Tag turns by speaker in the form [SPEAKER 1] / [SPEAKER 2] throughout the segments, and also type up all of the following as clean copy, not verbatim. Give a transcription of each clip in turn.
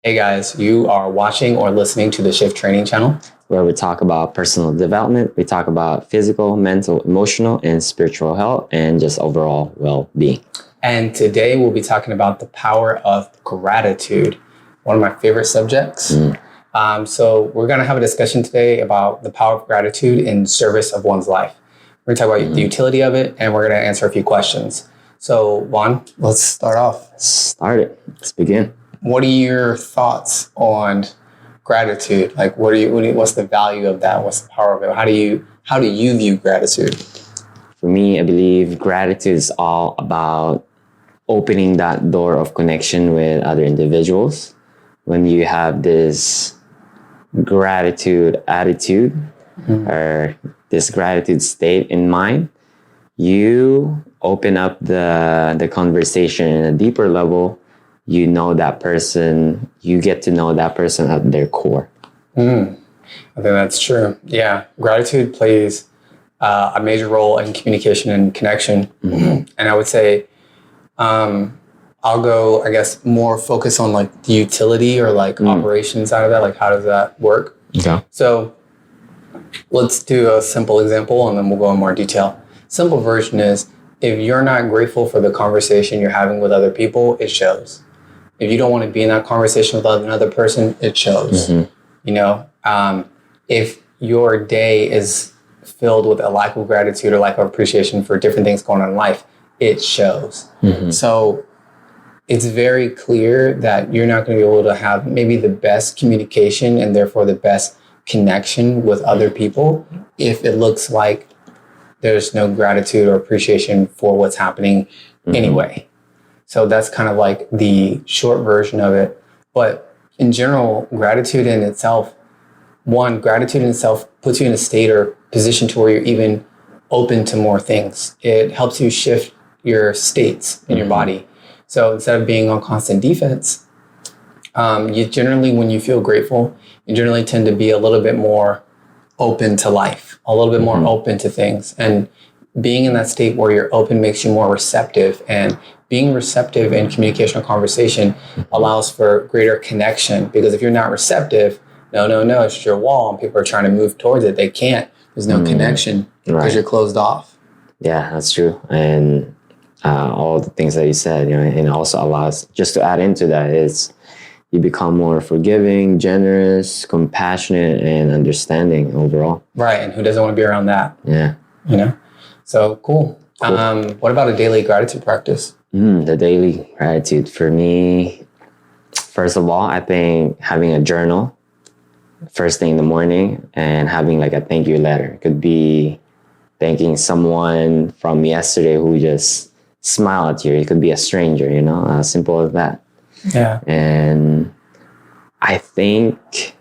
[SPEAKER 1] Hey guys, you are watching or listening to the Shift Training channel,
[SPEAKER 2] where we talk about personal development, we talk about physical, mental, emotional, and spiritual health, and just overall well-being.
[SPEAKER 1] And today we'll be talking about the power of gratitude, one of my favorite subjects. So we're going to have a discussion today about the power of gratitude in service of one's life. We're going to talk about the utility of it, and we're going to answer a few questions. So Juan, let's start off.
[SPEAKER 2] Start it. Let's begin.
[SPEAKER 1] What are your thoughts on gratitude? Like, what's the value of that? What's the power of it? How do you view gratitude?
[SPEAKER 2] For me, I believe gratitude is all about opening that door of connection with other individuals. When you have this gratitude attitude or this gratitude state in mind, you open up the conversation in a deeper level. You know that person, you get to know that person at their core.
[SPEAKER 1] I think that's true. Yeah. Gratitude plays a major role in communication and connection. And I would say I'll go, I guess, more focus on like the utility or like operations side of that. Like, how does that work?
[SPEAKER 2] Okay.
[SPEAKER 1] So let's do a simple example and then we'll go in more detail. Simple version is, if you're not grateful for the conversation you're having with other people, it shows. If you don't want to be in that conversation with another person, it shows. You know, if your day is filled with a lack of gratitude or lack of appreciation for different things going on in life, it shows. So it's very clear that you're not going to be able to have maybe the best communication and therefore the best connection with other people if it looks like there's no gratitude or appreciation for what's happening anyway. So that's kind of like the short version of it. But in general, gratitude in itself puts you in a state or position to where you're even open to more things. It helps you shift your states in your body. So instead of being on constant defense, you generally, when you feel grateful, you generally tend to be a little bit more open to life, a little bit more open to things. And being in that state where you're open makes you more receptive, and being receptive in communication or conversation allows for greater connection, because if you're not receptive, no, it's just your wall and people are trying to move towards it. They can't. There's no connection because you're closed off.
[SPEAKER 2] Yeah, that's true. And all the things that you said, you know, and it also allows, just to add into that, is you become more forgiving, generous, compassionate, and understanding overall.
[SPEAKER 1] Right. And who doesn't want to be around that?
[SPEAKER 2] Yeah.
[SPEAKER 1] You know? So cool. What about a daily gratitude practice?
[SPEAKER 2] The daily gratitude for me, first of all, I think having a journal first thing in the morning and having like a thank you letter. It could be thanking someone from yesterday who just smiled at you. It could be a stranger, you know, as simple as that.
[SPEAKER 1] Yeah.
[SPEAKER 2] And I think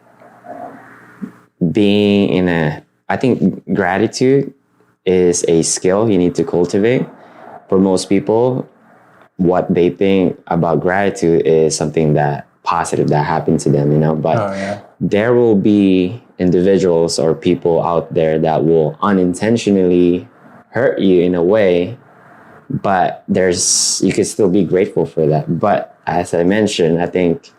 [SPEAKER 2] I think gratitude is a skill you need to cultivate. For most people, what they think about gratitude is something that positive that happened to them, you know, but there will be individuals or people out there that will unintentionally hurt you in a way, but you can still be grateful for that. But as I mentioned, I think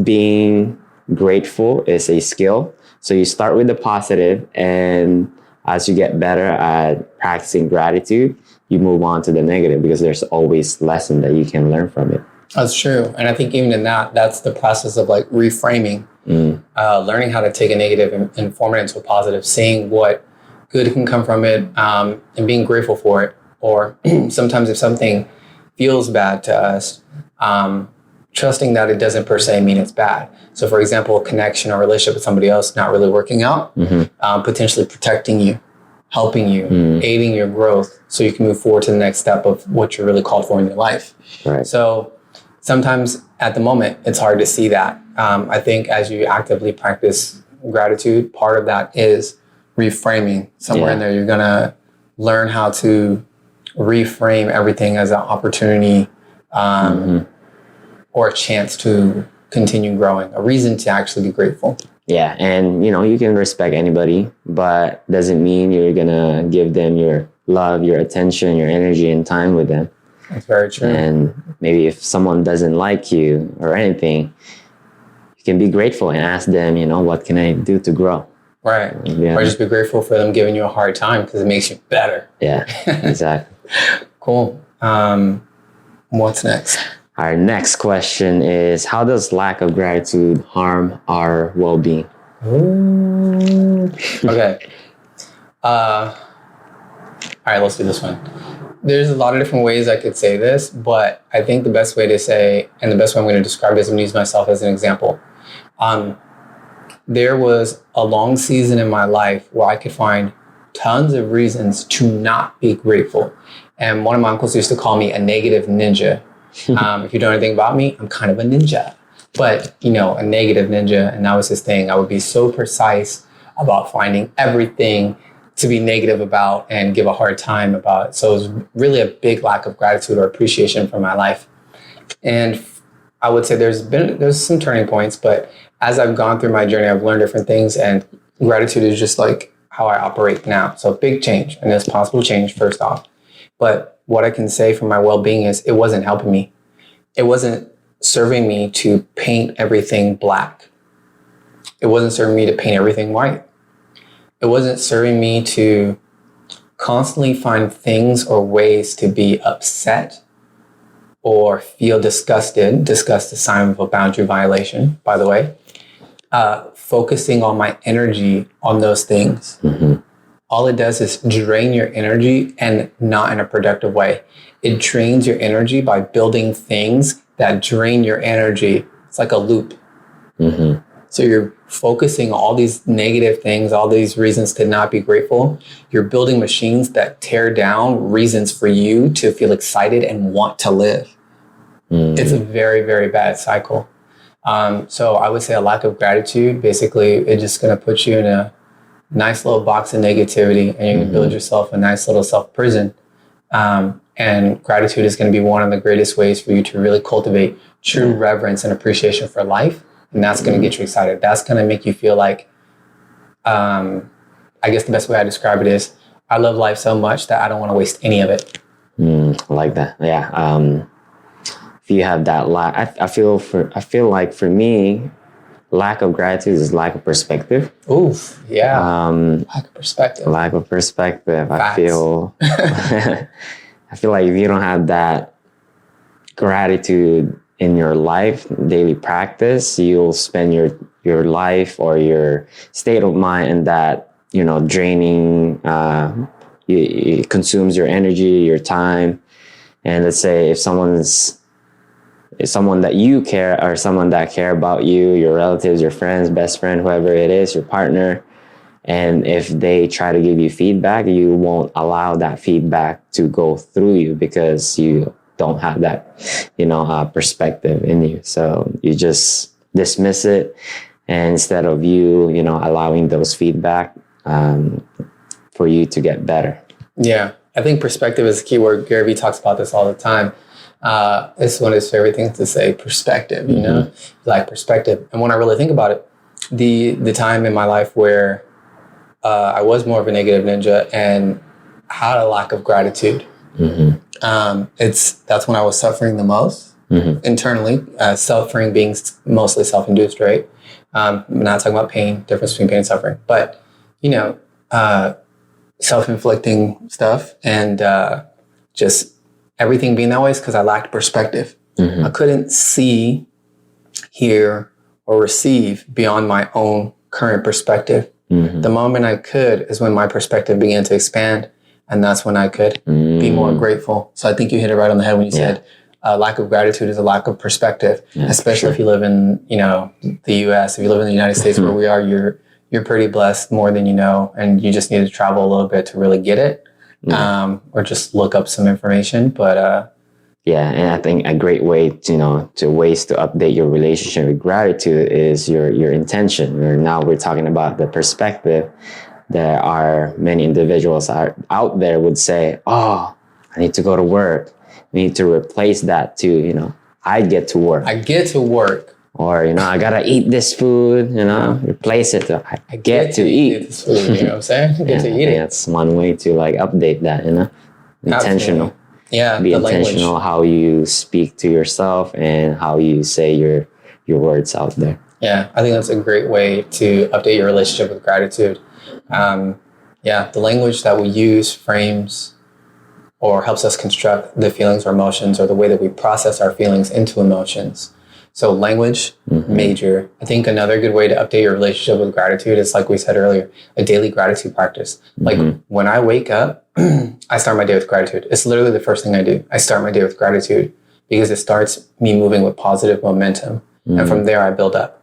[SPEAKER 2] being grateful is a skill. So you start with the positive, and as you get better at practicing gratitude, you move on to the negative, because there's always lesson that you can learn from it.
[SPEAKER 1] That's true. And I think even in that's the process of like reframing, learning how to take a negative and form it into a positive, seeing what good can come from it, and being grateful for it. Or sometimes if something feels bad to us, trusting that it doesn't per se mean it's bad. So for example, a connection or relationship with somebody else not really working out, potentially protecting you, helping you, aiding your growth so you can move forward to the next step of what you're really called for in your life.
[SPEAKER 2] Right.
[SPEAKER 1] So sometimes at the moment, it's hard to see that. I think as you actively practice gratitude, part of that is reframing. Somewhere in there, you're going to learn how to reframe everything as an opportunity or a chance to continue growing, a reason to actually be grateful.
[SPEAKER 2] Yeah, and you know, you can respect anybody, but doesn't mean you're gonna give them your love, your attention, your energy, and time with them.
[SPEAKER 1] That's very true.
[SPEAKER 2] And maybe if someone doesn't like you or anything, you can be grateful and ask them, what can I do to grow?
[SPEAKER 1] Right.
[SPEAKER 2] Yeah.
[SPEAKER 1] Or just be grateful for them giving you a hard time because it makes you better.
[SPEAKER 2] Yeah, exactly.
[SPEAKER 1] Cool. What's next?
[SPEAKER 2] Our next question is, how does lack of gratitude harm our well-being?
[SPEAKER 1] Okay. All right, let's do this one. There's a lot of different ways I could say this, but I think the best way to say, and the best way I'm going to describe it is I'm going to use myself as an example. There was a long season in my life where I could find tons of reasons to not be grateful. And one of my uncles used to call me a negative ninja. If you know anything about me, I'm kind of a ninja, but a negative ninja. And that was his thing. I would be so precise about finding everything to be negative about and give a hard time about. So it was really a big lack of gratitude or appreciation for my life. And I would say there's some turning points, but as I've gone through my journey, I've learned different things, and gratitude is just like how I operate now. So big change, and it's possible change first off. But what I can say for my well-being is it wasn't helping me. It wasn't serving me to paint everything black. It wasn't serving me to paint everything white. It wasn't serving me to constantly find things or ways to be upset or feel disgusted. Disgust is a sign of a boundary violation, by the way. Focusing on my energy on those things.
[SPEAKER 2] Mm-hmm.
[SPEAKER 1] All it does is drain your energy, and not in a productive way. It drains your energy by building things that drain your energy. It's like a loop.
[SPEAKER 2] Mm-hmm.
[SPEAKER 1] So you're focusing on all these negative things, all these reasons to not be grateful. You're building machines that tear down reasons for you to feel excited and want to live. Mm-hmm. It's a very, very bad cycle. So I would say a lack of gratitude, basically, it's just going to put you in a nice little box of negativity, and you can build yourself a nice little self-prison. And gratitude is going to be one of the greatest ways for you to really cultivate true reverence and appreciation for life. And that's going to get you excited. That's going to make you feel like, I guess the best way I describe it is, I love life so much that I don't want to waste any of it.
[SPEAKER 2] I like that. Yeah. If you have that lack, I feel like for me, lack of gratitude is lack of perspective.
[SPEAKER 1] Oof, yeah. Lack of perspective.
[SPEAKER 2] Lack of perspective.
[SPEAKER 1] Facts.
[SPEAKER 2] I feel like if you don't have that gratitude in your life, daily practice, you'll spend your life or your state of mind in that, draining, it consumes your energy, your time. And let's say if someone that you care, or someone that care about you, your relatives, your friends, best friend, whoever it is, your partner, and if they try to give you feedback, you won't allow that feedback to go through you because you don't have that, perspective in you. So you just dismiss it, and instead of you, allowing those feedback for you to get better. Yeah,
[SPEAKER 1] I think perspective is a key word. Gary Vee talks about this all the time. It's one of his favorite things to say, perspective, like perspective. And when I really think about it, the time in my life where I was more of a negative ninja and had a lack of gratitude, that's when I was suffering the most internally, suffering being mostly self-induced, right? I'm not talking about pain, difference between pain and suffering, but, self-inflicting stuff and just everything being that way is because I lacked perspective. I couldn't see, hear, or receive beyond my own current perspective. The moment I could is when my perspective began to expand, and that's when I could be more grateful. So I think you hit it right on the head when you said lack of gratitude is a lack of perspective, especially if you live in, the U.S. If you live in the United States where we are, you're pretty blessed more than you know, and you just need to travel a little bit to really get it. Or just look up some information, but
[SPEAKER 2] and I think a great way to ways to update your relationship with gratitude is your intention. Now we're talking about the perspective. There are many individuals out there would say, "Oh, I need to go to work." We need to replace that to I get to work.
[SPEAKER 1] I get to work.
[SPEAKER 2] Or, I gotta eat this food, replace it to I get to eat
[SPEAKER 1] this food, you know what I'm saying? I get to eat it.
[SPEAKER 2] That's one way to update that, intentional.
[SPEAKER 1] Absolutely. Yeah,
[SPEAKER 2] Be
[SPEAKER 1] the
[SPEAKER 2] intentional
[SPEAKER 1] language.
[SPEAKER 2] how you speak to yourself and how you say your words out there.
[SPEAKER 1] Yeah, I think that's a great way to update your relationship with gratitude. Um, yeah, the language that we use frames or helps us construct the feelings or emotions or the way that we process our feelings into emotions. So language, major. I think another good way to update your relationship with gratitude is, like we said earlier, a daily gratitude practice. Like when I wake up, I start my day with gratitude. It's literally the first thing I do. I start my day with gratitude because it starts me moving with positive momentum. And from there, I build up.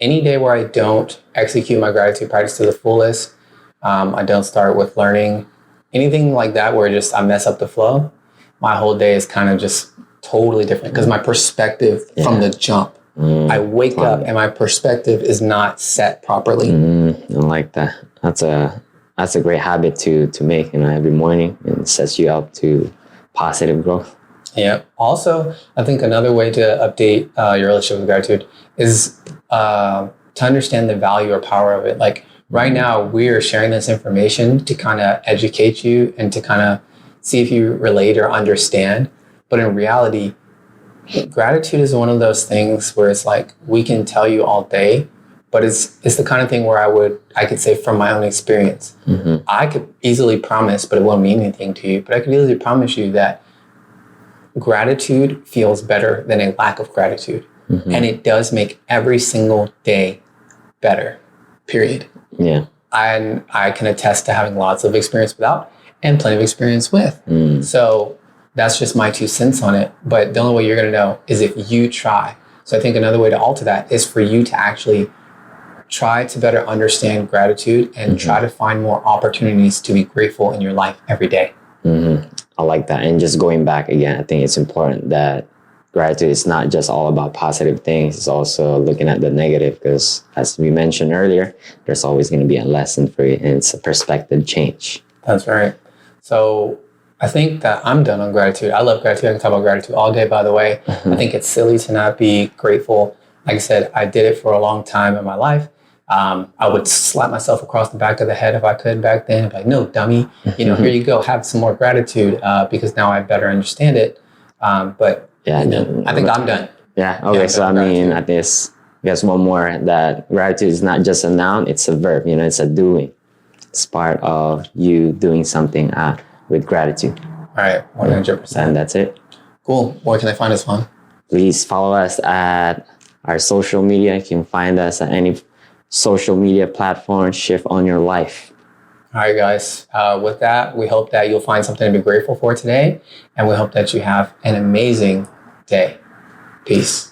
[SPEAKER 1] Any day where I don't execute my gratitude practice to the fullest, I don't start with learning anything like that where just I mess up the flow, my whole day is kind of just totally different because my perspective from the jump, I wake up and my perspective is not set properly.
[SPEAKER 2] I like that. That's a great habit to make, every morning, and it sets you up to positive growth.
[SPEAKER 1] Yeah. Also, I think another way to update your relationship with gratitude is to understand the value or power of it. Like right now, we are sharing this information to kind of educate you and to kind of see if you relate or understand. But in reality, gratitude is one of those things where it's like we can tell you all day, but it's the kind of thing where I could say from my own experience, I could easily promise, but it won't mean anything to you. But I could easily promise you that gratitude feels better than a lack of gratitude. And it does make every single day better, period.
[SPEAKER 2] Yeah.
[SPEAKER 1] And I can attest to having lots of experience without and plenty of experience with. So that's just my 2 cents on it. But the only way you're going to know is if you try. So I think another way to alter that is for you to actually try to better understand gratitude and try to find more opportunities to be grateful in your life every day.
[SPEAKER 2] I like that. And just going back again, I think it's important that gratitude is not just all about positive things. It's also looking at the negative because, as we mentioned earlier, there's always going to be a lesson for you, and it's a perspective change.
[SPEAKER 1] That's right. So I think that I'm done on gratitude. I love gratitude. I can talk about gratitude all day, by the way. I think it's silly to not be grateful. Like I said, I did it for a long time in my life. I would slap myself across the back of the head if I could back then. Like, no, dummy, here you go. Have some more gratitude because now I better understand it. But
[SPEAKER 2] Yeah,
[SPEAKER 1] I think I'm done.
[SPEAKER 2] Yeah. Okay.
[SPEAKER 1] I'm
[SPEAKER 2] So
[SPEAKER 1] done
[SPEAKER 2] I
[SPEAKER 1] with
[SPEAKER 2] mean,
[SPEAKER 1] gratitude.
[SPEAKER 2] I guess one more, that gratitude is not just a noun; it's a verb. It's a doing. It's part of you doing something with gratitude.
[SPEAKER 1] All right, 100%.
[SPEAKER 2] And that's it.
[SPEAKER 1] Cool. Where can I find us, Juan?
[SPEAKER 2] Please follow us at our social media. You can find us at any social media platform. Shift on your life.
[SPEAKER 1] All right, guys. With that, we hope that you'll find something to be grateful for today. And we hope that you have an amazing day. Peace.